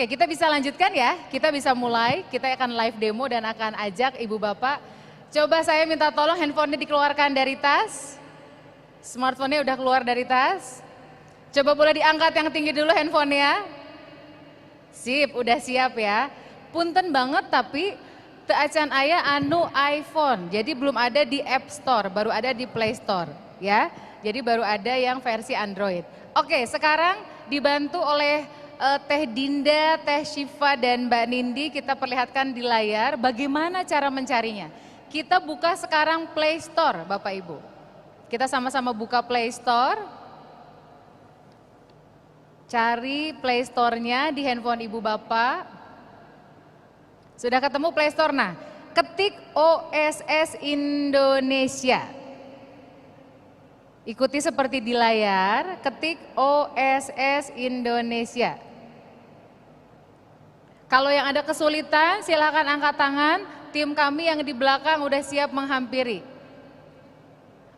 Oke, kita bisa lanjutkan ya. Kita bisa mulai, kita akan live demo dan akan ajak Ibu Bapak. Coba saya minta tolong handphonenya dikeluarkan dari tas. Smartphone-nya udah keluar dari tas. Coba boleh diangkat yang tinggi dulu handphonenya. Sip, udah siap ya. Punten banget tapi teu acan aya anu iPhone. Jadi belum ada di App Store, baru ada di Play Store ya. Jadi baru ada yang versi Android. Oke, sekarang dibantu oleh Teh Dinda, Teh Syifa dan Mbak Nindi, kita perlihatkan di layar bagaimana cara mencarinya. Kita buka sekarang Play Store Bapak Ibu. Kita sama-sama buka Play Store. Cari Play Store-nya di handphone Ibu Bapak. Sudah ketemu Play Store? Nah, ketik OSS Indonesia. Ikuti seperti di layar, ketik OSS Indonesia. Kalau yang ada kesulitan, silakan angkat tangan, tim kami yang di belakang udah siap menghampiri.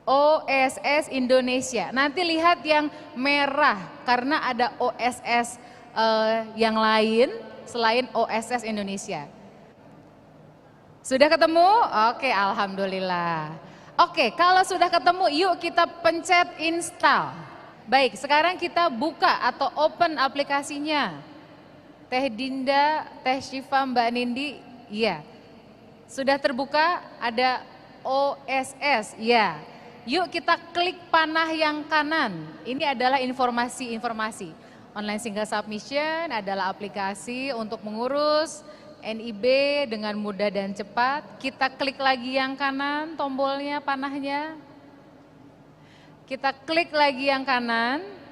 OSS Indonesia, nanti lihat yang merah karena ada OSS yang lain selain OSS Indonesia. Sudah ketemu? Oke, alhamdulillah. Oke, kalau sudah ketemu yuk kita pencet install. Baik, sekarang kita buka atau open aplikasinya. Teh Dinda, Teh Syifa, Mbak Nindi, iya. Sudah terbuka, ada OSS, ya. Yuk kita klik panah yang kanan. Ini adalah informasi-informasi. Online single submission adalah aplikasi untuk mengurus NIB dengan mudah dan cepat. Kita klik lagi yang kanan, tombolnya, panahnya. Kita klik lagi yang kanan.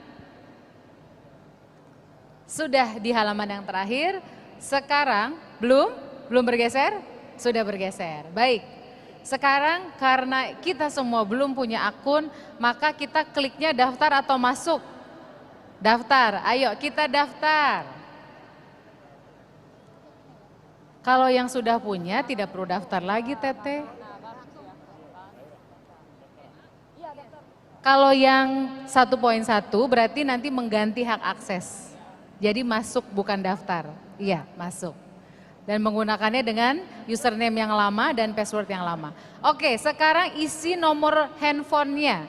Sudah di halaman yang terakhir. Sekarang belum bergeser? Sudah bergeser. Baik. Sekarang karena kita semua belum punya akun, maka kita kliknya daftar atau masuk. Daftar. Ayo kita daftar. Kalau yang sudah punya tidak perlu daftar lagi, Teteh. Kalau yang 1.1 berarti nanti mengganti hak akses. Jadi masuk bukan daftar. Iya, masuk. Dan menggunakannya dengan username yang lama dan password yang lama. Oke, sekarang isi nomor handphonenya.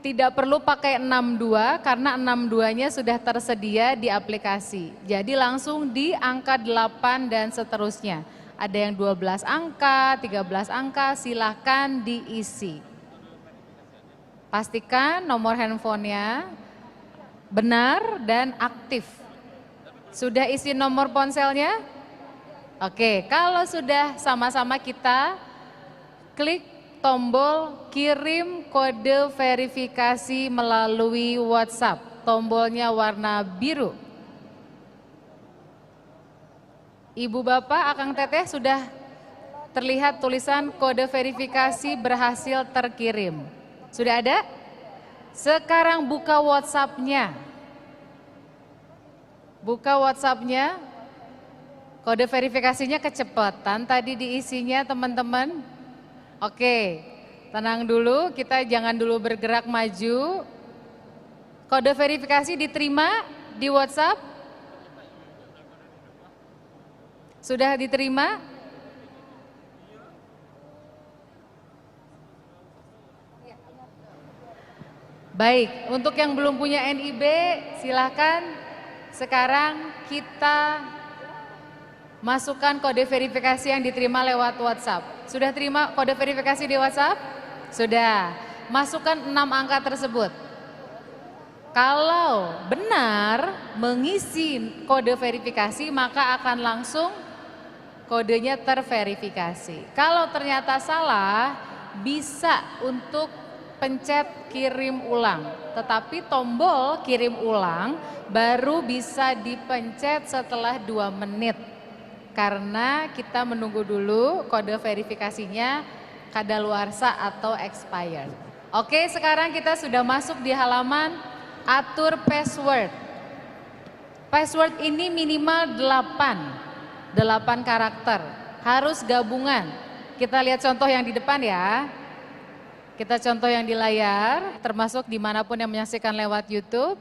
Tidak perlu pakai 62 karena 62-nya sudah tersedia di aplikasi. Jadi langsung di angka 8 dan seterusnya. Ada yang 12 angka, 13 angka, silahkan diisi. Pastikan nomor handphonenya benar dan aktif. Sudah isi nomor ponselnya? Oke, kalau sudah sama-sama kita klik tombol kirim kode verifikasi melalui WhatsApp. Tombolnya warna biru. Ibu Bapak, Akang Teteh sudah terlihat tulisan kode verifikasi berhasil terkirim. Sudah ada? Sekarang buka WhatsApp-nya. Buka WhatsApp-nya. Kode verifikasinya kecepatan tadi diisinya teman-teman. Oke, tenang dulu, kita jangan dulu bergerak maju. Kode verifikasi diterima di WhatsApp? Sudah diterima? Baik, untuk yang belum punya NIB silahkan sekarang kita masukkan kode verifikasi yang diterima lewat WhatsApp. Sudah terima kode verifikasi di WhatsApp? Sudah. Masukkan 6 angka tersebut. Kalau benar mengisi kode verifikasi maka akan langsung kodenya terverifikasi. Kalau ternyata salah bisa untuk pencet kirim ulang. Tetapi tombol kirim ulang baru bisa dipencet setelah 2 menit. Karena kita menunggu dulu kode verifikasinya kadaluarsa atau expired. Oke, sekarang kita sudah masuk di halaman atur password. Password ini minimal 8 karakter, harus gabungan. Kita lihat contoh yang di depan ya. Kita contoh yang di layar, termasuk dimanapun yang menyaksikan lewat YouTube.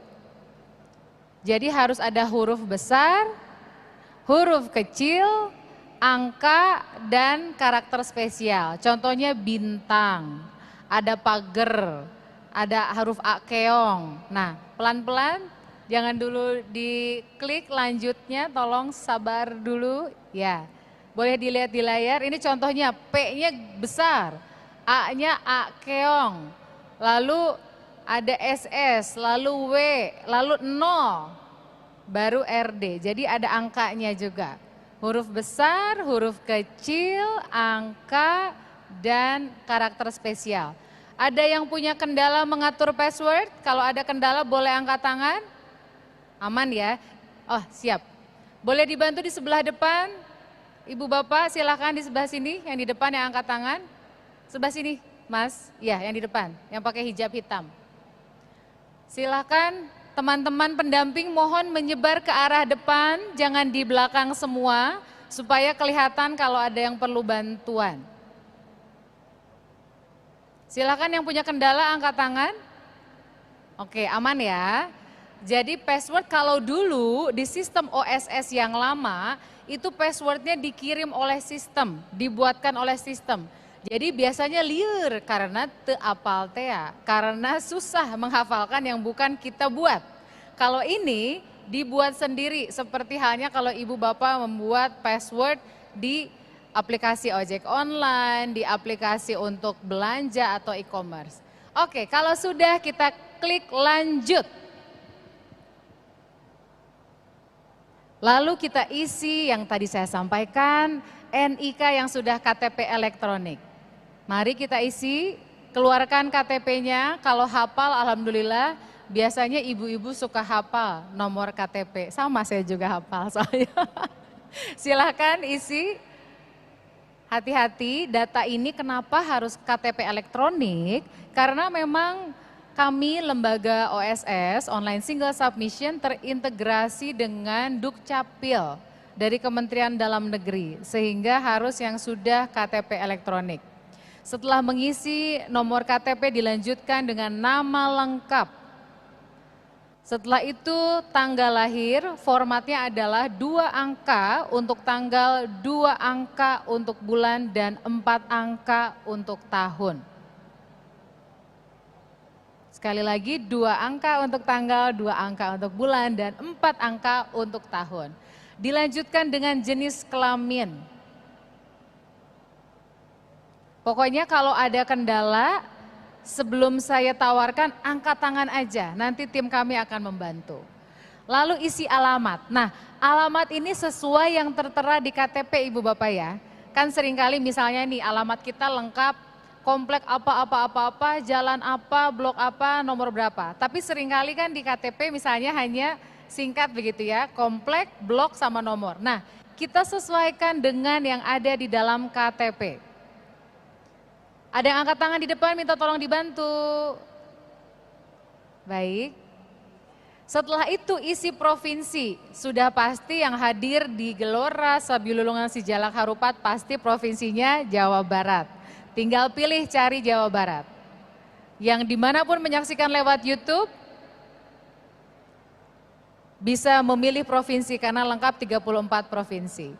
Jadi harus ada huruf besar, huruf kecil, angka, dan karakter spesial. Contohnya bintang, ada pagar, ada huruf A keong. Nah, pelan-pelan, jangan dulu diklik lanjutnya, tolong sabar dulu. Ya, boleh dilihat di layar, ini contohnya P-nya besar, A-nya A keong, lalu ada SS, lalu W, lalu 0, baru RD. Jadi ada angkanya juga. Huruf besar, huruf kecil, angka, dan karakter spesial. Ada yang punya kendala mengatur password? Kalau ada kendala boleh angkat tangan? Aman ya? Oh siap. Boleh dibantu di sebelah depan? Ibu bapak silakan di sebelah sini, yang di depan yang angkat tangan. Sebelah sini mas, ya yang di depan, yang pakai hijab hitam. Silakan. Teman-teman pendamping mohon menyebar ke arah depan, jangan di belakang semua, supaya kelihatan kalau ada yang perlu bantuan. Silakan yang punya kendala angkat tangan. Oke, aman ya. Jadi password kalau dulu di sistem OSS yang lama, itu passwordnya dikirim oleh sistem, dibuatkan oleh sistem. Jadi biasanya liar karena teu apal tea, karena susah menghafalkan yang bukan kita buat. Kalau ini dibuat sendiri, seperti halnya kalau ibu bapak membuat password di aplikasi ojek online, di aplikasi untuk belanja atau e-commerce. Oke, kalau sudah kita klik lanjut. Lalu kita isi yang tadi saya sampaikan, NIK yang sudah KTP elektronik. Mari kita isi, keluarkan KTP-nya, kalau hafal alhamdulillah, biasanya ibu-ibu suka hafal nomor KTP, sama saya juga hafal soalnya. Silahkan isi, hati-hati data ini kenapa harus KTP elektronik, karena memang kami lembaga OSS, Online Single Submission terintegrasi dengan Dukcapil dari Kementerian Dalam Negeri, sehingga harus yang sudah KTP elektronik. Setelah mengisi nomor KTP dilanjutkan dengan nama lengkap. Setelah itu tanggal lahir, formatnya adalah 2 angka untuk tanggal, 2 angka untuk bulan, dan 4 angka untuk tahun. Sekali lagi 2 angka untuk tanggal, 2 angka untuk bulan, dan 4 angka untuk tahun. Dilanjutkan dengan jenis kelamin. Pokoknya kalau ada kendala, sebelum saya tawarkan angkat tangan aja, nanti tim kami akan membantu. Lalu isi alamat. Nah, alamat ini sesuai yang tertera di KTP Ibu Bapak ya. Kan seringkali misalnya nih alamat kita lengkap, komplek apa, jalan apa, blok apa, nomor berapa. Tapi seringkali kan di KTP misalnya hanya singkat begitu ya, komplek, blok sama nomor. Nah, kita sesuaikan dengan yang ada di dalam KTP. Ada yang angkat tangan di depan, minta tolong dibantu. Baik. Setelah itu isi provinsi. Sudah pasti yang hadir di Gelora Sabiululungan Sijalak Harupat pasti provinsinya Jawa Barat. Tinggal pilih cari Jawa Barat. Yang dimanapun menyaksikan lewat YouTube, bisa memilih provinsi karena lengkap 34 provinsi.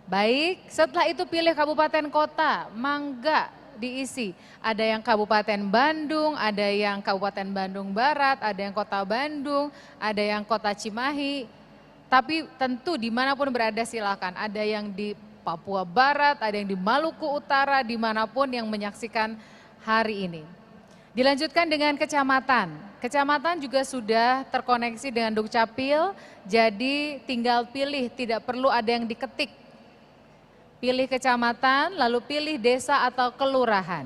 Baik, setelah itu pilih kabupaten kota, mangga diisi. Ada yang Kabupaten Bandung, ada yang Kabupaten Bandung Barat, ada yang Kota Bandung, ada yang Kota Cimahi. Tapi tentu dimanapun berada silakan. Ada yang di Papua Barat, ada yang di Maluku Utara, dimanapun yang menyaksikan hari ini. Dilanjutkan dengan kecamatan. Kecamatan juga sudah terkoneksi dengan Dukcapil, jadi tinggal pilih, tidak perlu ada yang diketik. Pilih kecamatan, lalu pilih desa atau kelurahan.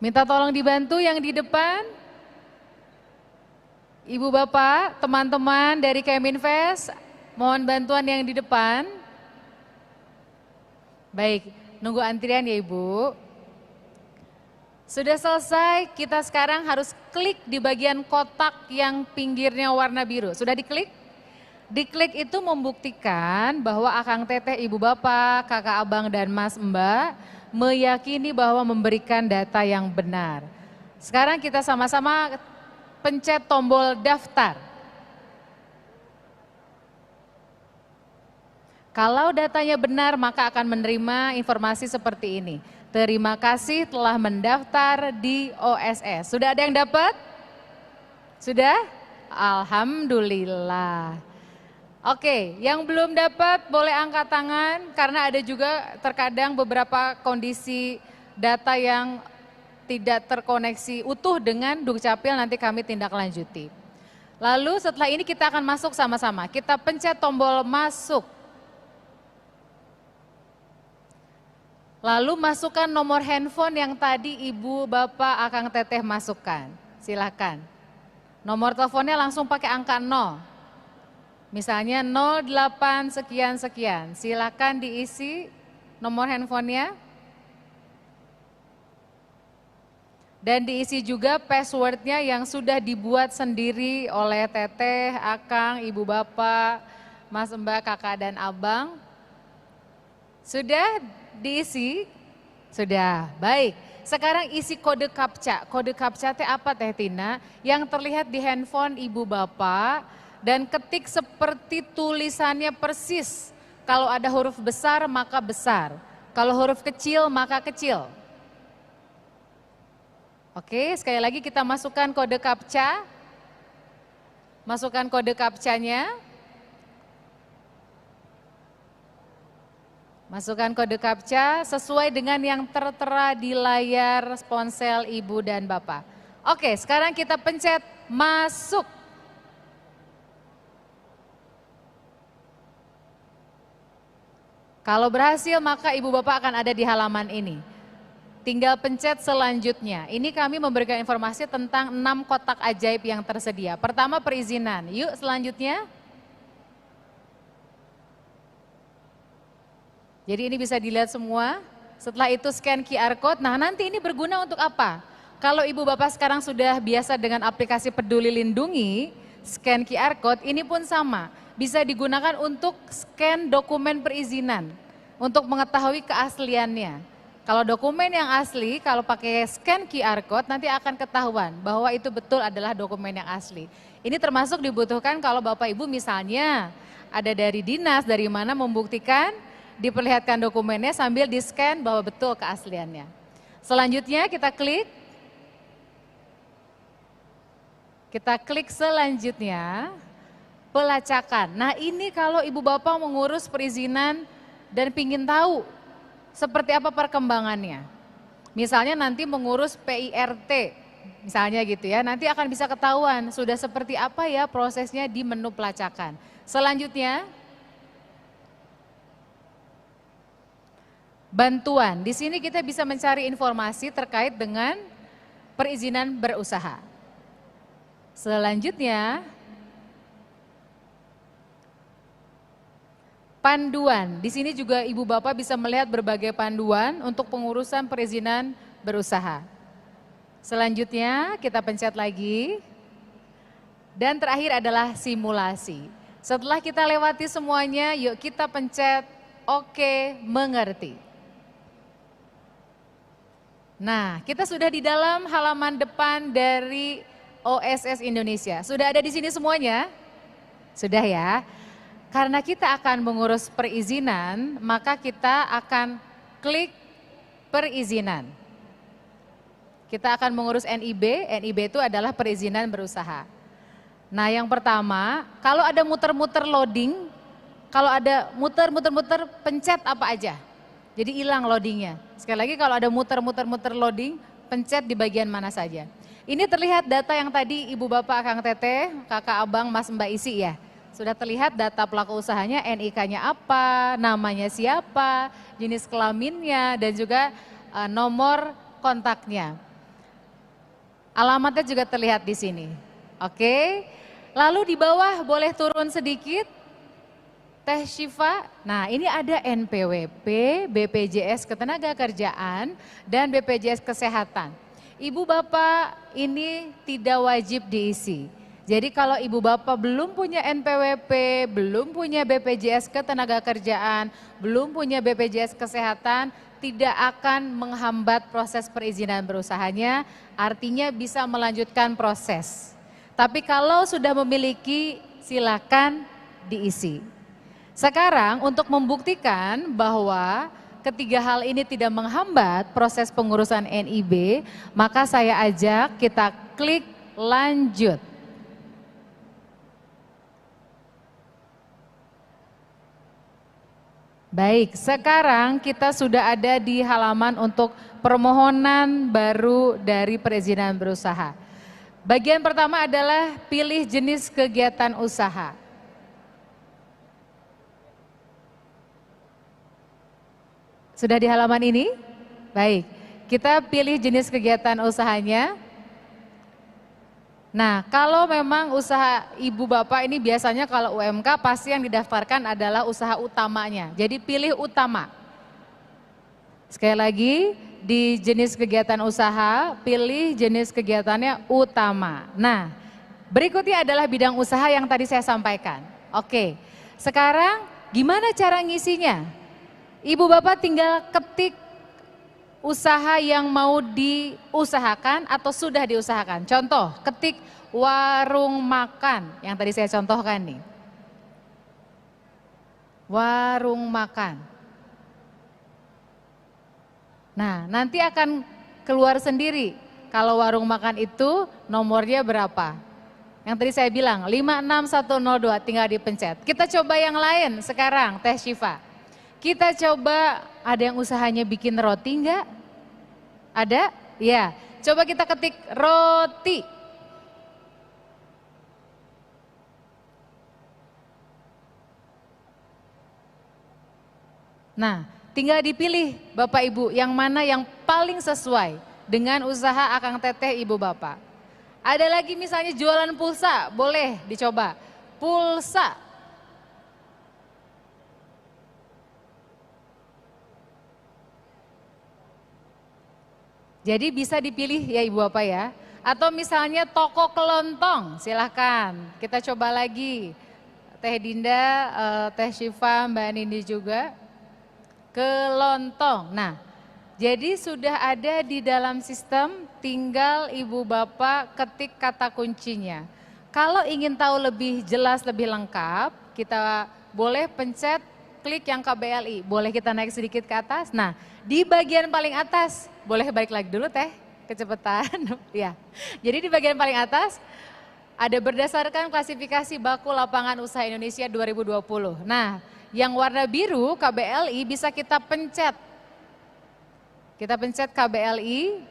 Minta tolong dibantu yang di depan. Ibu bapak, teman-teman dari Keminfest, mohon bantuan yang di depan. Baik, nunggu antrian ya Ibu. Sudah selesai, kita sekarang harus klik di bagian kotak yang pinggirnya warna biru. Sudah diklik? Diklik itu membuktikan bahwa Akang Teteh, Ibu Bapak, Kakak Abang, dan Mas Mbak meyakini bahwa memberikan data yang benar. Sekarang kita sama-sama pencet tombol daftar. Kalau datanya benar, maka akan menerima informasi seperti ini. Terima kasih telah mendaftar di OSS. Sudah ada yang dapat? Sudah? Alhamdulillah. Oke, yang belum dapat boleh angkat tangan karena ada juga terkadang beberapa kondisi data yang tidak terkoneksi utuh dengan Dukcapil, nanti kami tindak lanjuti. Lalu setelah ini kita akan masuk sama-sama. Kita pencet tombol masuk. Lalu masukkan nomor handphone yang tadi Ibu, Bapak, Akang, Teteh masukkan. Silakan. Nomor teleponnya langsung pakai angka 0. Misalnya 08 sekian-sekian. Silakan diisi nomor handphonenya. Dan diisi juga passwordnya yang sudah dibuat sendiri oleh Teteh, Akang, Ibu, Bapak, Mas, Mbak, Kakak, dan Abang. Sudah diisi? Sudah, baik. Sekarang isi kode CAPTCHA. Kode CAPTCHA teh apa Teh Tina? Yang terlihat di handphone Ibu Bapak dan ketik seperti tulisannya persis. Kalau ada huruf besar maka besar. Kalau huruf kecil maka kecil. Oke, sekali lagi kita masukkan kode CAPTCHA. Masukkan kode CAPTCHA-nya. Masukkan kode CAPTCHA sesuai dengan yang tertera di layar ponsel Ibu dan Bapak. Oke, sekarang kita pencet masuk. Kalau berhasil maka Ibu Bapak akan ada di halaman ini. Tinggal pencet selanjutnya. Ini kami memberikan informasi tentang 6 kotak ajaib yang tersedia. Pertama perizinan. Yuk selanjutnya. Jadi ini bisa dilihat semua, setelah itu scan QR Code, nah nanti ini berguna untuk apa? Kalau Ibu Bapak sekarang sudah biasa dengan aplikasi Peduli Lindungi, scan QR Code ini pun sama, bisa digunakan untuk scan dokumen perizinan, untuk mengetahui keasliannya. Kalau dokumen yang asli, kalau pakai scan QR Code nanti akan ketahuan bahwa itu betul adalah dokumen yang asli. Ini termasuk dibutuhkan kalau Bapak Ibu misalnya ada dari dinas, dari mana membuktikan, diperlihatkan dokumennya sambil di-scan bahwa betul keasliannya. Selanjutnya kita klik selanjutnya, pelacakan. Nah ini kalau Ibu Bapak mengurus perizinan dan pingin tahu seperti apa perkembangannya. Misalnya nanti mengurus PIRT, misalnya gitu ya, nanti akan bisa ketahuan sudah seperti apa ya prosesnya di menu pelacakan. Selanjutnya, bantuan. Di sini kita bisa mencari informasi terkait dengan perizinan berusaha. Selanjutnya, panduan. Di sini juga Ibu Bapak bisa melihat berbagai panduan untuk pengurusan perizinan berusaha. Selanjutnya, kita pencet lagi. Dan terakhir adalah simulasi. Setelah kita lewati semuanya, yuk kita pencet oke, mengerti. Nah, kita sudah di dalam halaman depan dari OSS Indonesia. Sudah ada di sini semuanya? Sudah ya? Karena kita akan mengurus perizinan, maka kita akan klik perizinan. Kita akan mengurus NIB, NIB itu adalah perizinan berusaha. Nah yang pertama, kalau ada muter-muter loading, kalau ada muter-muter pencet apa aja. Jadi hilang loadingnya. Sekali lagi kalau ada muter-muter loading, pencet di bagian mana saja. Ini terlihat data yang tadi Ibu Bapak Akang Teteh, Kakak Abang Mas Mbak isi ya. Sudah terlihat data pelaku usahanya, NIK-nya apa, namanya siapa, jenis kelaminnya, dan juga nomor kontaknya. Alamatnya juga terlihat di sini. Oke, lalu di bawah boleh turun sedikit. Teh Syifa, nah ini ada NPWP, BPJS Ketenagakerjaan, dan BPJS Kesehatan. Ibu Bapak ini tidak wajib diisi. Jadi kalau Ibu Bapak belum punya NPWP, belum punya BPJS Ketenagakerjaan, belum punya BPJS Kesehatan, tidak akan menghambat proses perizinan berusahanya, artinya bisa melanjutkan proses. Tapi kalau sudah memiliki, silakan diisi. Sekarang untuk membuktikan bahwa ketiga hal ini tidak menghambat proses pengurusan NIB, maka saya ajak kita klik lanjut. Baik, sekarang kita sudah ada di halaman untuk permohonan baru dari perizinan berusaha. Bagian pertama adalah pilih jenis kegiatan usaha. Sudah di halaman ini? Baik, kita pilih jenis kegiatan usahanya. Nah, kalau memang usaha ibu bapak ini biasanya kalau UMK pasti yang didaftarkan adalah usaha utamanya. Jadi pilih utama. Sekali lagi, di jenis kegiatan usaha, pilih jenis kegiatannya utama. Nah, berikutnya adalah bidang usaha yang tadi saya sampaikan. Oke, sekarang gimana cara ngisinya? Ibu bapak tinggal ketik usaha yang mau diusahakan atau sudah diusahakan. Contoh, ketik warung makan yang tadi saya contohkan nih. Warung makan. Nah, nanti akan keluar sendiri kalau warung makan itu nomornya berapa. Yang tadi saya bilang 56102 tinggal dipencet. Kita coba yang lain sekarang, Teh Syifa. Kita coba, ada yang usahanya bikin roti enggak? Ada? Ya. Coba kita ketik roti. Nah, tinggal dipilih Bapak Ibu yang mana yang paling sesuai dengan usaha Akang Teteh Ibu Bapak. Ada lagi misalnya jualan pulsa, boleh dicoba. Pulsa. Jadi bisa dipilih ya Ibu Bapak ya. Atau misalnya toko kelontong, silahkan. Kita coba lagi. Teh Dinda, Teh Syifa, Mbak Nindi juga. Kelontong. Nah, jadi sudah ada di dalam sistem, tinggal Ibu Bapak ketik kata kuncinya. Kalau ingin tahu lebih jelas, lebih lengkap, kita boleh pencet klik yang KBLI. Boleh kita naik sedikit ke atas. Nah, di bagian paling atas, boleh balik lagi dulu Teh, kecepatan. Ya. Jadi di bagian paling atas ada berdasarkan klasifikasi baku lapangan usaha Indonesia 2020. Nah, yang warna biru KBLI bisa kita pencet. Kita pencet KBLI,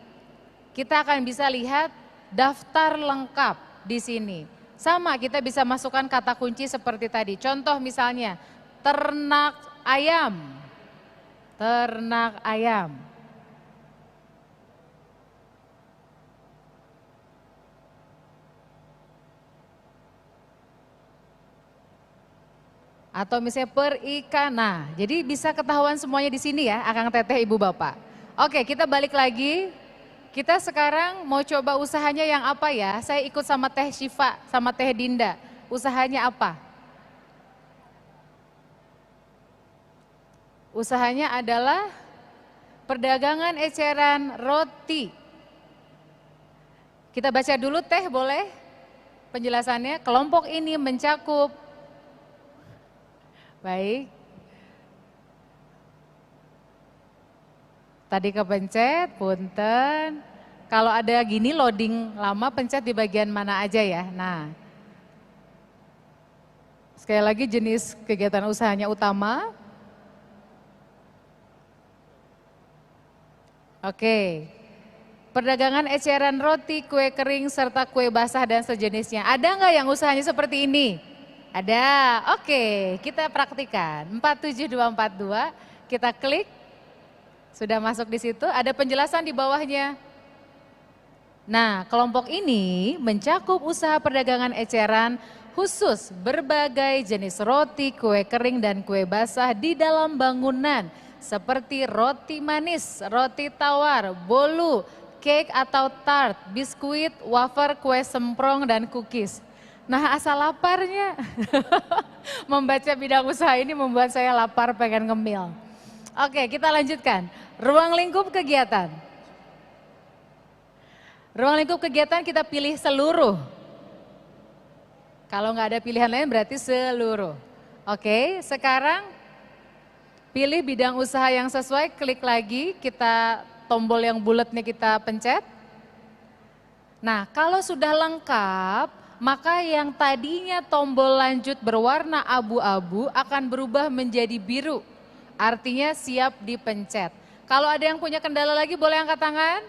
kita akan bisa lihat daftar lengkap di sini. Sama, kita bisa masukkan kata kunci seperti tadi. Contoh misalnya, ternak ayam. Ternak ayam. Atau misalnya perikanan. Nah, jadi bisa ketahuan semuanya di sini ya, Akang Teteh Ibu Bapak. Oke, kita balik lagi. Kita sekarang mau coba usahanya yang apa ya? Saya ikut sama Teh Syifa, sama Teh Dinda. Usahanya apa? Usahanya adalah perdagangan eceran roti. Kita baca dulu Teh, boleh? Penjelasannya, kelompok ini mencakup. Baik. Tadi kepencet, punten. Kalau ada gini loading lama, pencet di bagian mana aja ya. Nah, sekali lagi jenis kegiatan usahanya utama. Oke, perdagangan eceran roti, kue kering, serta kue basah dan sejenisnya. Ada nggak yang usahanya seperti ini? Ada, oke, kita praktikan. 47242, kita klik, sudah masuk di situ, ada penjelasan di bawahnya. Nah, kelompok ini mencakup usaha perdagangan eceran khusus berbagai jenis roti, kue kering, dan kue basah di dalam bangunan. Seperti roti manis, roti tawar, bolu, cake atau tart, biskuit, wafer, kue semprong, dan cookies. Nah, asal laparnya. Membaca bidang usaha ini membuat saya lapar pengen ngemil. Oke, kita lanjutkan. Ruang lingkup kegiatan. Ruang lingkup kegiatan kita pilih seluruh. Kalau nggak ada pilihan lain berarti seluruh. Oke, sekarang pilih bidang usaha yang sesuai, klik lagi, kita tombol yang bulatnya kita pencet. Nah, kalau sudah lengkap, maka yang tadinya tombol lanjut berwarna abu-abu akan berubah menjadi biru. Artinya siap dipencet. Kalau ada yang punya kendala lagi boleh angkat tangan.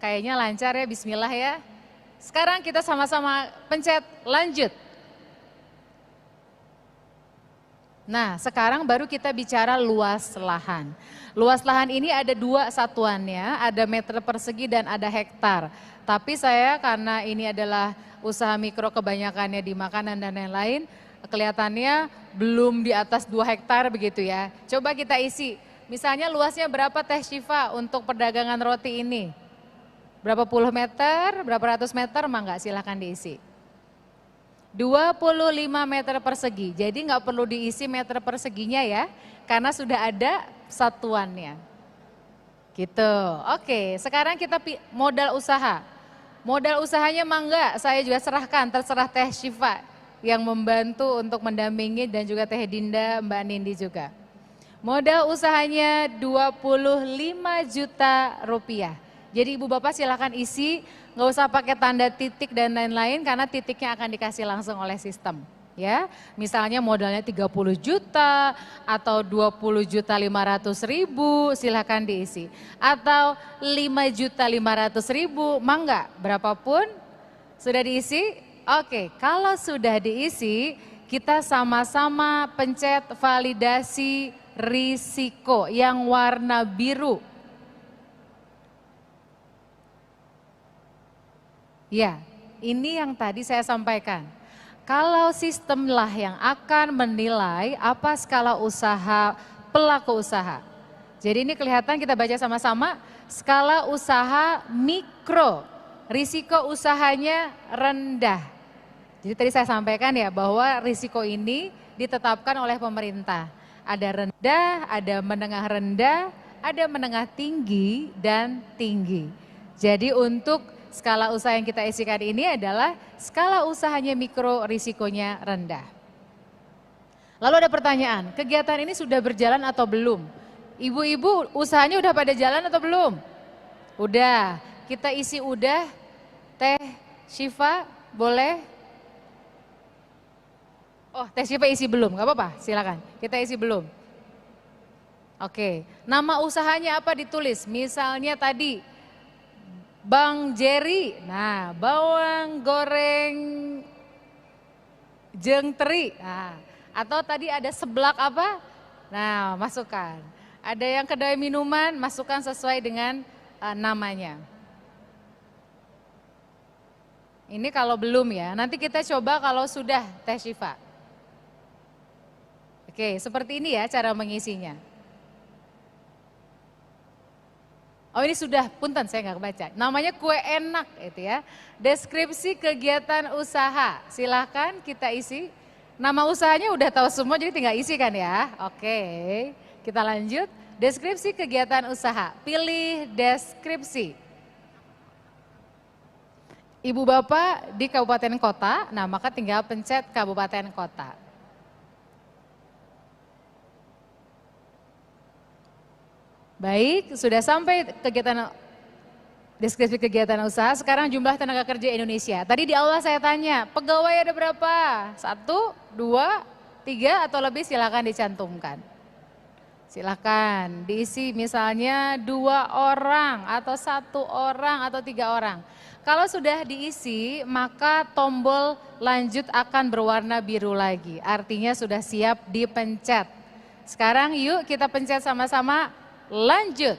Kayaknya lancar ya, bismillah ya. Sekarang kita sama-sama pencet lanjut. Nah, sekarang baru kita bicara luas lahan. Luas lahan ini ada dua satuannya, ada meter persegi dan ada hektar. Tapi saya karena ini adalah usaha mikro kebanyakannya di makanan dan lain-lain, kelihatannya belum di atas 2 hektar begitu ya. Coba kita isi, misalnya luasnya berapa Teh Syifa untuk perdagangan roti ini? Berapa puluh meter, berapa ratus meter, mangga silahkan diisi. 25 meter persegi, jadi nggak perlu diisi meter perseginya ya, karena sudah ada satuannya. Gitu, oke sekarang kita modal usaha. Modal usahanya mangga, saya juga serahkan, terserah Teh Syifa yang membantu untuk mendampingi dan juga Teh Dinda, Mbak Nindi juga. Modal usahanya 25 juta rupiah. Jadi ibu bapak silakan isi, nggak usah pakai tanda titik dan lain-lain karena titiknya akan dikasih langsung oleh sistem. Ya, misalnya modalnya 30 juta atau 20 juta 500 ribu silakan diisi. Atau 5 juta 500 ribu, mangga berapapun sudah diisi. Oke, kalau sudah diisi kita sama-sama pencet validasi risiko yang warna biru. Ya, ini yang tadi saya sampaikan. Kalau sistemlah yang akan menilai apa skala usaha pelaku usaha. Jadi ini kelihatan kita baca sama-sama, skala usaha mikro, risiko usahanya rendah. Jadi tadi saya sampaikan ya bahwa risiko ini ditetapkan oleh pemerintah. Ada rendah, ada menengah rendah, ada menengah tinggi dan tinggi. Jadi untuk skala usaha yang kita isikan ini adalah skala usahanya mikro, risikonya rendah. Lalu ada pertanyaan, kegiatan ini sudah berjalan atau belum? Ibu-ibu usahanya udah pada jalan atau belum? Udah, kita isi udah. Teh Syifa boleh? Oh, Teh Syifa isi belum, gak apa-apa silakan, kita isi belum. Oke, nama usahanya apa ditulis? Misalnya tadi Bang Jerry, nah bawang goreng jeng teri, nah, atau tadi ada seblak apa, nah masukkan. Ada yang kedai minuman, masukkan sesuai dengan namanya. Ini kalau belum ya, nanti kita coba kalau sudah Teh Syifa. Oke, seperti ini ya cara mengisinya. Oh ini sudah, punten saya nggak baca. Namanya kue enak itu ya. Deskripsi kegiatan usaha, silahkan kita isi. Nama usahanya udah tahu semua jadi tinggal isi kan ya. Oke, kita lanjut. Deskripsi kegiatan usaha, pilih deskripsi. Ibu bapak di kabupaten kota, nah maka tinggal pencet kabupaten kota. Baik, sudah sampai kegiatan deskripsi kegiatan usaha. Sekarang jumlah tenaga kerja Indonesia. Tadi di awal saya tanya, pegawai ada berapa? 1, 2, 3 atau lebih silakan dicantumkan. Silakan diisi misalnya 2 orang atau 1 orang atau 3 orang. Kalau sudah diisi maka tombol lanjut akan berwarna biru lagi. Artinya sudah siap dipencet. Sekarang yuk kita pencet sama-sama. Lanjut.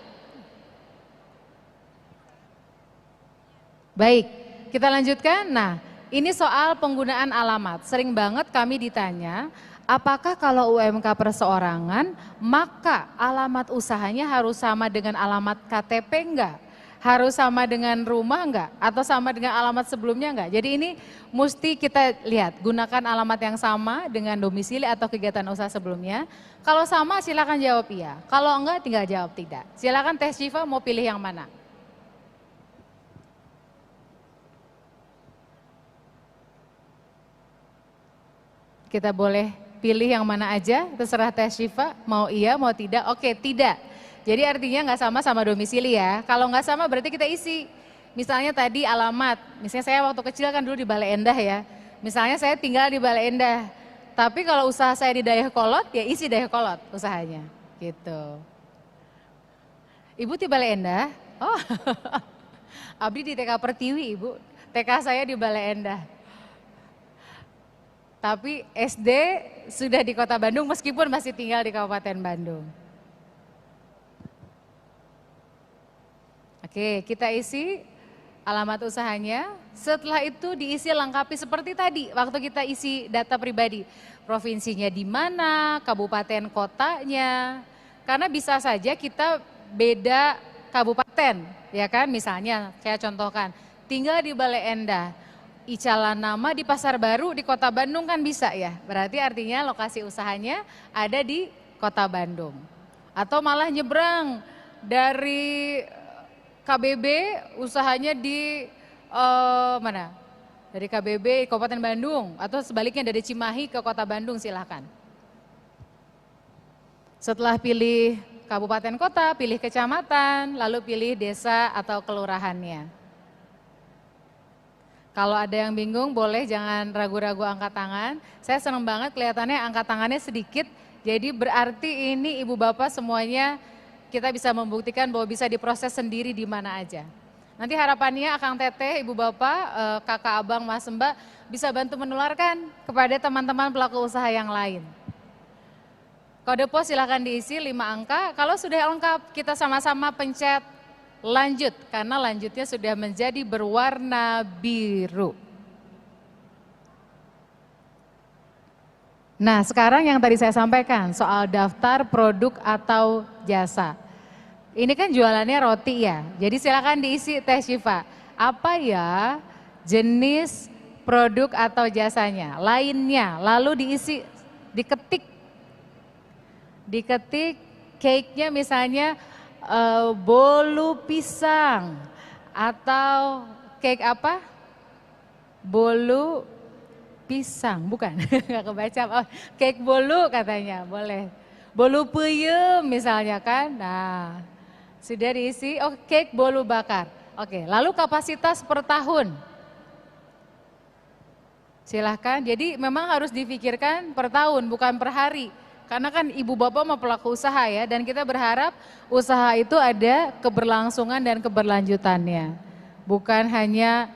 Baik, kita lanjutkan. Nah, ini soal penggunaan alamat. Sering banget kami ditanya, apakah kalau UMK perseorangan, maka alamat usahanya harus sama dengan alamat KTP enggak? Harus sama dengan rumah enggak? Atau sama dengan alamat sebelumnya enggak? Jadi ini mesti kita lihat, gunakan alamat yang sama dengan domisili atau kegiatan usaha sebelumnya. Kalau sama silakan jawab iya, kalau enggak tinggal jawab tidak. Silakan Teh Syifa mau pilih yang mana? Kita boleh Pilih yang mana aja, terserah Teh Syifa, mau iya, mau tidak. Oke, tidak. Jadi artinya nggak sama domisili ya. Kalau nggak sama berarti kita isi. Misalnya tadi alamat, misalnya saya waktu kecil kan dulu di Bale Endah ya. Misalnya saya tinggal di Bale Endah, tapi kalau usaha saya di Dayakolot, ya isi Dayakolot usahanya. Gitu. Ibu di Bale Endah? Oh, abdi di TK Pertiwi Ibu. TK saya di Bale Endah. Tapi SD sudah di Kota Bandung meskipun masih tinggal di Kabupaten Bandung. Oke, kita isi alamat usahanya. Setelah itu diisi lengkapi seperti tadi waktu kita isi data pribadi. Provinsinya di mana, kabupaten kotanya. Karena bisa saja kita beda kabupaten, ya kan? Misalnya saya contohkan, tinggal di Bale Endah. Icalan nama di Pasar Baru di Kota Bandung kan bisa ya. Berarti artinya lokasi usahanya ada di Kota Bandung. Atau malah nyebrang dari KBB usahanya di mana? Dari KBB Kabupaten Bandung atau sebaliknya dari Cimahi ke Kota Bandung silahkan. Setelah pilih kabupaten kota, pilih kecamatan, lalu pilih desa atau kelurahannya. Kalau ada yang bingung boleh jangan ragu-ragu angkat tangan. Saya senang banget kelihatannya angkat tangannya sedikit. Jadi berarti ini ibu bapak semuanya kita bisa membuktikan bahwa bisa diproses sendiri di mana aja. Nanti harapannya Akang Teteh, ibu bapak, kakak abang, mas mbak bisa bantu menularkan kepada teman-teman pelaku usaha yang lain. Kode pos silahkan diisi 5 angka. Kalau sudah lengkap kita sama-sama pencet lanjut, karena lanjutnya sudah menjadi berwarna biru. Nah, sekarang yang tadi saya sampaikan soal daftar produk atau jasa. Ini kan jualannya roti ya, jadi silakan diisi Teh Syifa. Apa ya jenis produk atau jasanya, lainnya, lalu diisi, diketik cake-nya misalnya bolu pisang atau cake apa? Bolu pisang, bukan? Nggak kebaca. Oh, cake bolu katanya, boleh. Bolu peyem misalnya kan. Nah, sudah diisi. Oh, cake bolu bakar. Oke, lalu kapasitas per tahun. Silahkan. Jadi memang harus difikirkan per tahun, bukan per hari. Karena kan ibu bapak mau pelaku usaha ya, dan kita berharap usaha itu ada keberlangsungan dan keberlanjutannya. Bukan hanya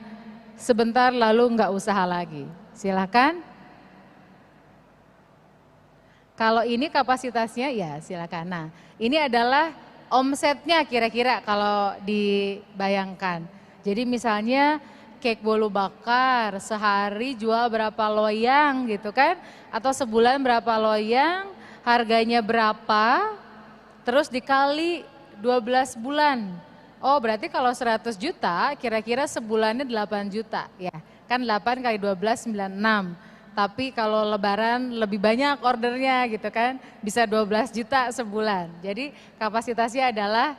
sebentar lalu nggak usaha lagi. Silakan. Kalau ini kapasitasnya ya silakan. Nah, ini adalah omsetnya kira-kira kalau dibayangkan. Jadi misalnya cake bolu bakar sehari jual berapa loyang gitu kan, atau sebulan berapa loyang, harganya berapa, terus dikali 12 bulan. Oh berarti kalau 100 juta kira-kira sebulannya 8 juta ya. Kan 8 kali 12 96. Tapi kalau lebaran lebih banyak ordernya gitu kan, bisa 12 juta sebulan. Jadi kapasitasnya adalah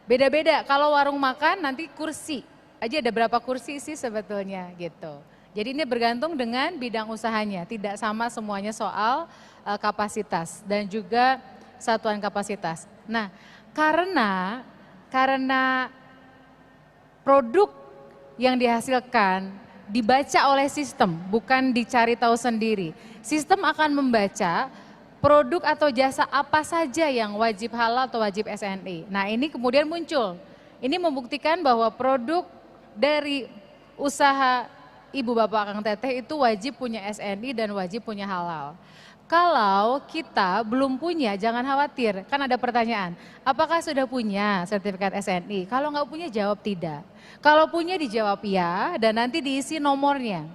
beda-beda. Kalau warung makan nanti kursi, aja ada berapa kursi sih sebetulnya gitu. Jadi ini bergantung dengan bidang usahanya, tidak sama semuanya soal kapasitas dan juga satuan kapasitas. Nah, karena produk yang dihasilkan dibaca oleh sistem, bukan dicari tahu sendiri. Sistem akan membaca produk atau jasa apa saja yang wajib halal atau wajib SNI. Nah, ini kemudian muncul. Ini membuktikan bahwa produk dari usaha ibu bapak Akang Teteh itu wajib punya SNI dan wajib punya halal. Kalau kita belum punya, jangan khawatir, kan ada pertanyaan, apakah sudah punya sertifikat SNI? Kalau nggak punya, jawab tidak. Kalau punya, dijawab ya, dan nanti diisi nomornya.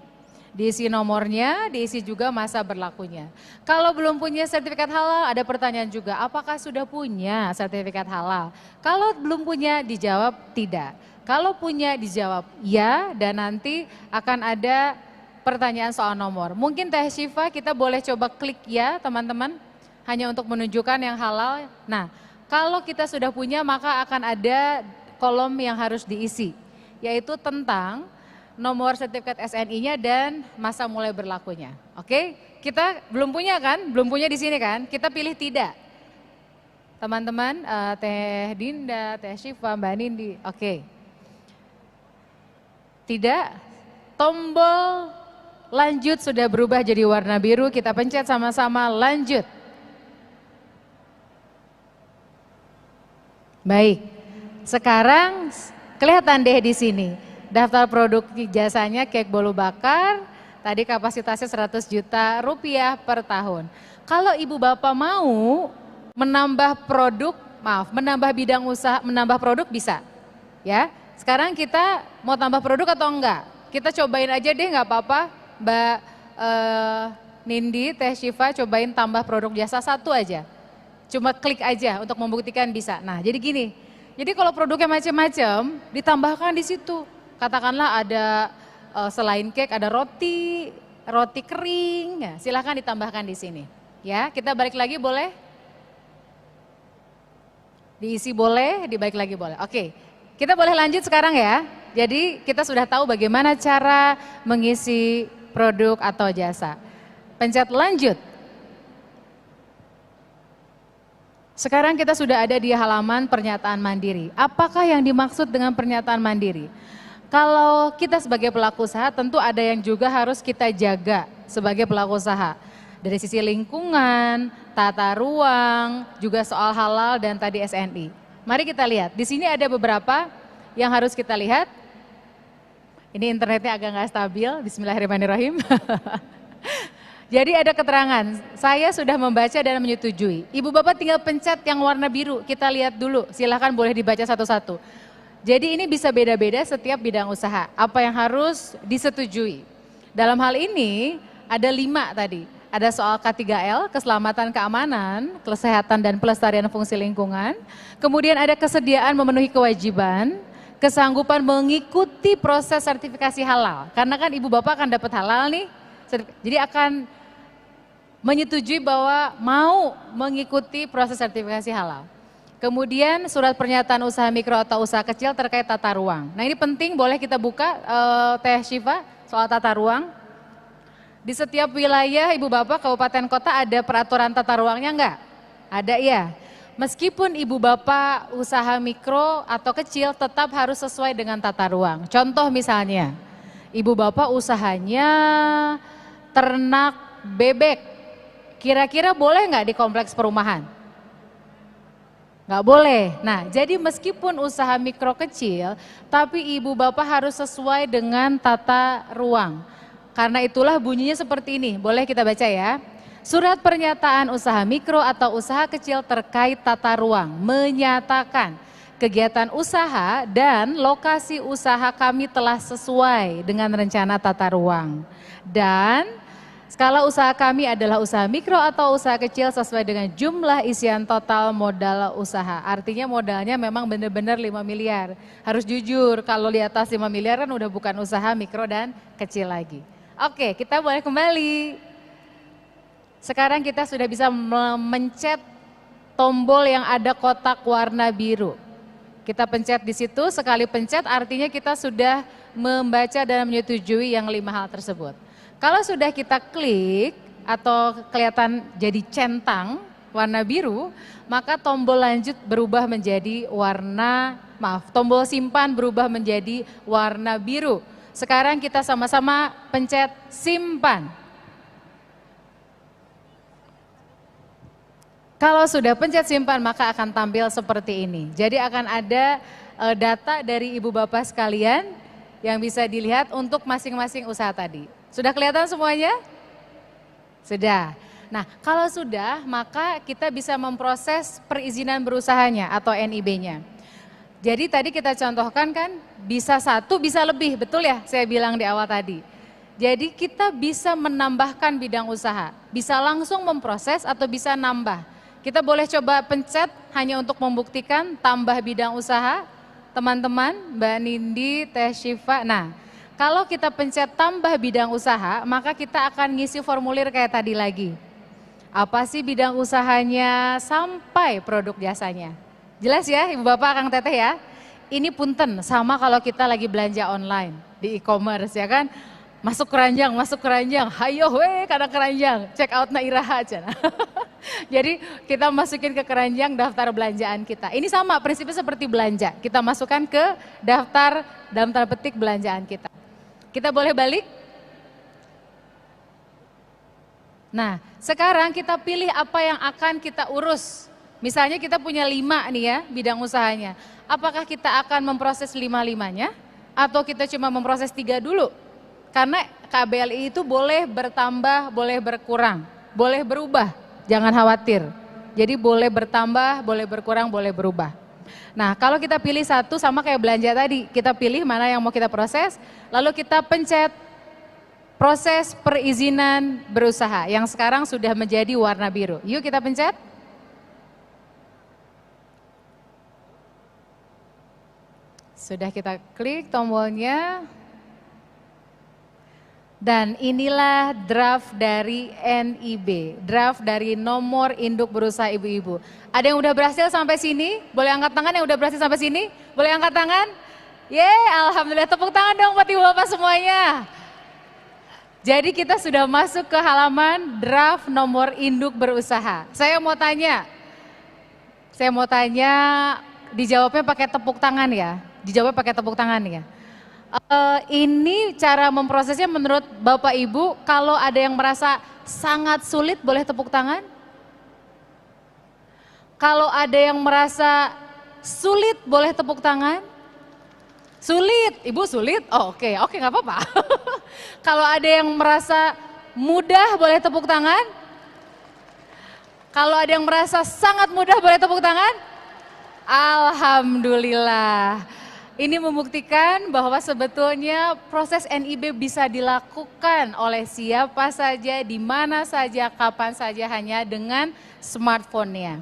Diisi nomornya, diisi juga masa berlakunya. Kalau belum punya sertifikat halal, ada pertanyaan juga, apakah sudah punya sertifikat halal? Kalau belum punya, dijawab tidak. Kalau punya, dijawab ya, dan nanti akan ada pertanyaan soal nomor. Mungkin Teh Syifa kita boleh coba klik ya teman-teman, hanya untuk menunjukkan yang halal. Nah, kalau kita sudah punya maka akan ada kolom yang harus diisi, yaitu tentang nomor sertifikat SNI-nya dan masa mulai berlakunya. Oke, kita belum punya kan? Belum punya di sini kan? Kita pilih tidak. Teman-teman, Teh Dinda, Teh Syifa, Mbak Nindi, oke. Tidak, tombol lanjut sudah berubah jadi warna biru, kita pencet sama-sama lanjut. Baik, sekarang kelihatan deh di sini, daftar produk jasanya kek bolu bakar, tadi kapasitasnya 100 juta rupiah per tahun. Kalau ibu bapak mau menambah produk, menambah bidang usaha, menambah produk bisa. Ya, sekarang kita mau tambah produk atau enggak? Kita cobain aja deh, nggak apa-apa, Mbak Nindi, Teh Syifa, cobain tambah produk jasa satu aja. Cuma klik aja untuk membuktikan bisa. Nah, jadi gini. Jadi kalau produknya macam-macam, ditambahkan di situ. Katakanlah ada selain cake ada roti kering, ya, silahkan ditambahkan di sini. Ya, kita balik lagi boleh? Diisi boleh, dibalik lagi boleh. Oke, kita boleh lanjut sekarang ya. Jadi kita sudah tahu bagaimana cara mengisi produk atau jasa. Pencet lanjut. Sekarang kita sudah ada di halaman pernyataan mandiri. Apakah yang dimaksud dengan pernyataan mandiri? Kalau kita sebagai pelaku usaha tentu ada yang juga harus kita jaga sebagai pelaku usaha. Dari sisi lingkungan, tata ruang, juga soal halal dan tadi SNI. Mari kita lihat, di sini ada beberapa yang harus kita lihat. Ini internetnya agak nggak stabil, bismillahirrahmanirrahim. Jadi ada keterangan, saya sudah membaca dan menyetujui. Ibu bapak tinggal pencet yang warna biru, kita lihat dulu, silahkan boleh dibaca satu-satu. Jadi ini bisa beda-beda setiap bidang usaha, apa yang harus disetujui. Dalam hal ini ada 5 tadi. Ada soal K3L, keselamatan keamanan, kesehatan dan pelestarian fungsi lingkungan. Kemudian ada kesediaan memenuhi kewajiban, kesanggupan mengikuti proses sertifikasi halal. Karena kan ibu bapak akan dapat halal nih, jadi akan menyetujui bahwa mau mengikuti proses sertifikasi halal. Kemudian surat pernyataan usaha mikro atau usaha kecil terkait tata ruang. Nah ini penting, boleh kita buka Teh Syifa soal tata ruang. Di setiap wilayah ibu bapak, kabupaten kota ada peraturan tata ruangnya enggak? Ada ya. Meskipun ibu bapak usaha mikro atau kecil tetap harus sesuai dengan tata ruang. Contoh misalnya, ibu bapak usahanya ternak bebek. Kira-kira boleh nggak di kompleks perumahan? Nggak boleh. Nah, jadi meskipun usaha mikro kecil, tapi ibu bapak harus sesuai dengan tata ruang. Karena itulah bunyinya seperti ini, boleh kita baca ya. Surat pernyataan usaha mikro atau usaha kecil terkait tata ruang menyatakan kegiatan usaha dan lokasi usaha kami telah sesuai dengan rencana tata ruang. Dan skala usaha kami adalah usaha mikro atau usaha kecil sesuai dengan jumlah isian total modal usaha. Artinya modalnya memang benar-benar 5 miliar. Harus jujur, kalau di atas 5 miliar kan udah bukan usaha mikro dan kecil lagi. Oke, kita boleh kembali. Sekarang kita sudah bisa mencet tombol yang ada kotak warna biru. Kita pencet di situ, sekali pencet artinya kita sudah membaca dan menyetujui yang 5 hal tersebut. Kalau sudah kita klik atau kelihatan jadi centang warna biru, maka tombol lanjut berubah menjadi tombol simpan berubah menjadi warna biru. Sekarang kita sama-sama pencet simpan. Kalau sudah pencet simpan maka akan tampil seperti ini. Jadi akan ada data dari ibu bapak sekalian yang bisa dilihat untuk masing-masing usaha tadi. Sudah kelihatan semuanya? Sudah. Nah, kalau sudah maka kita bisa memproses perizinan berusahanya atau NIB-nya. Jadi tadi kita contohkan kan bisa 1 bisa lebih, betul ya saya bilang di awal tadi. Jadi kita bisa menambahkan bidang usaha, bisa langsung memproses atau bisa nambah. Kita boleh coba pencet hanya untuk membuktikan tambah bidang usaha, teman-teman, Mbak Nindi, Teh Syifa. Nah, kalau kita pencet tambah bidang usaha, maka kita akan ngisi formulir kayak tadi lagi. Apa sih bidang usahanya sampai produk jasanya? Jelas ya Ibu Bapak, Kang Teteh ya? Ini punten sama kalau kita lagi belanja online. di e-commerce ya kan. Masuk keranjang, hayo we karena keranjang, check out na iraha aja. Jadi kita masukin ke keranjang daftar belanjaan kita. Ini sama prinsipnya seperti belanja, kita masukkan ke daftar dalam tanda petik belanjaan kita. Kita boleh balik? Nah, sekarang kita pilih apa yang akan kita urus. Misalnya kita punya 5 nih ya bidang usahanya. Apakah kita akan memproses 5-5-nya atau kita cuma memproses 3 dulu? Karena KBLI itu boleh bertambah, boleh berkurang, boleh berubah, jangan khawatir. Jadi boleh bertambah, boleh berkurang, boleh berubah. Nah kalau kita pilih satu sama kayak belanja tadi, kita pilih mana yang mau kita proses, lalu kita pencet proses perizinan berusaha yang sekarang sudah menjadi warna biru. Yuk kita pencet. Sudah kita klik tombolnya. Dan inilah draft dari NIB, draft dari nomor induk berusaha ibu-ibu. Ada yang udah berhasil sampai sini? Boleh angkat tangan yang udah berhasil sampai sini? Boleh angkat tangan? Yeay, alhamdulillah, tepuk tangan dong buat ibu-bapak semuanya. Jadi kita sudah masuk ke halaman draft nomor induk berusaha. Saya mau tanya, dijawabnya pakai tepuk tangan ya? Dijawabnya pakai tepuk tangan ya? Ini cara memprosesnya menurut Bapak Ibu, kalau ada yang merasa sangat sulit boleh tepuk tangan. Kalau ada yang merasa sulit boleh tepuk tangan. Sulit, Ibu sulit? Oh, oke, nggak apa-apa. Kalau ada yang merasa mudah boleh tepuk tangan. Kalau ada yang merasa sangat mudah boleh tepuk tangan. Alhamdulillah. Ini membuktikan bahwa sebetulnya proses NIB bisa dilakukan oleh siapa saja, di mana saja, kapan saja hanya dengan smartphone-nya.